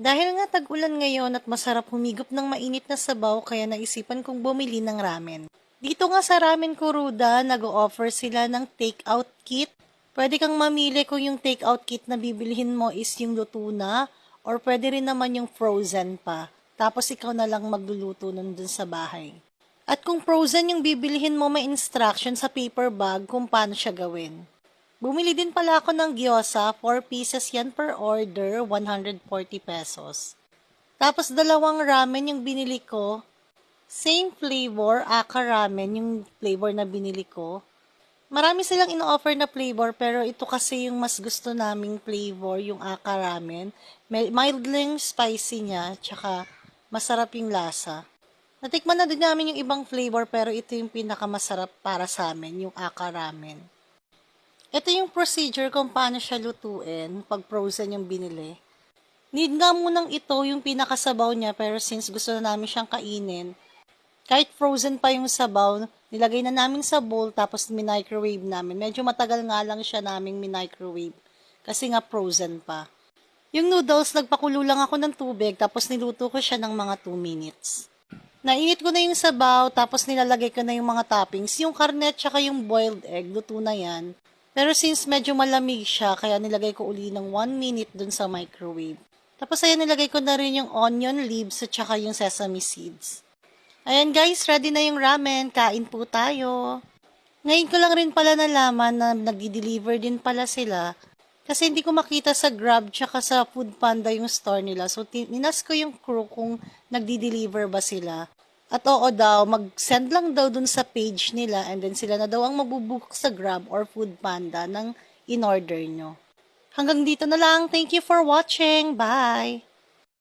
Dahil nga tag-ulan ngayon at masarap humigop ng mainit na sabaw kaya naisipan kong bumili ng ramen. Dito nga sa Ramen Kuruda, nag-o-offer sila ng take-out kit. Pwede kang mamili kung yung take-out kit na bibilhin mo is yung luto na or pwede rin naman yung frozen pa. Tapos ikaw na lang magluluto nun dun sa bahay. At kung frozen yung bibilhin mo, may instruction sa paper bag kung paano siya gawin. Bumili din pala ako ng gyoza, 4 pieces yan per order, 140 pesos. Tapos dalawang ramen yung binili ko. Same flavor, aka ramen yung flavor na binili ko. Marami silang ino-offer na flavor pero ito kasi yung mas gusto naming flavor, yung aka ramen. Mildly spicy niya, tsaka masarap yung lasa. Natikman na din namin yung ibang flavor pero ito yung pinakamasarap para sa amin, yung aka ramen. Ito yung procedure kung paano siya lutuin pag frozen yung binili. Need nga munang ito yung pinakasabaw niya pero since gusto na namin siyang kainin, kahit frozen pa yung sabaw, nilagay na namin sa bowl tapos microwave namin. Medyo matagal nga lang siya naming microwave kasi nga frozen pa. Yung noodles, nagpakulo lang ako ng tubig tapos niluto ko siya ng mga 2 minutes. Nainit ko na yung sabaw tapos nilalagay ko na yung mga toppings. Yung karne tsaka yung boiled egg, luto na yan. Pero since medyo malamig siya, kaya nilagay ko uli ng 1 minute dun sa microwave. Tapos ayan, nilagay ko na rin yung onion leaves at saka yung sesame seeds. Ayan guys, ready na yung ramen. Kain po tayo. Ngayon ko lang rin pala nalaman na nagdi-deliver din pala sila. Kasi hindi ko makita sa Grab tsaka sa Foodpanda yung store nila. So, ninas ko yung crew kung nagdi-deliver ba sila. At oo daw, mag-send lang daw dun sa page nila and then sila na daw ang magbubook sa Grab or Foodpanda ng in-order nyo. Hanggang dito na lang. Thank you for watching. Bye!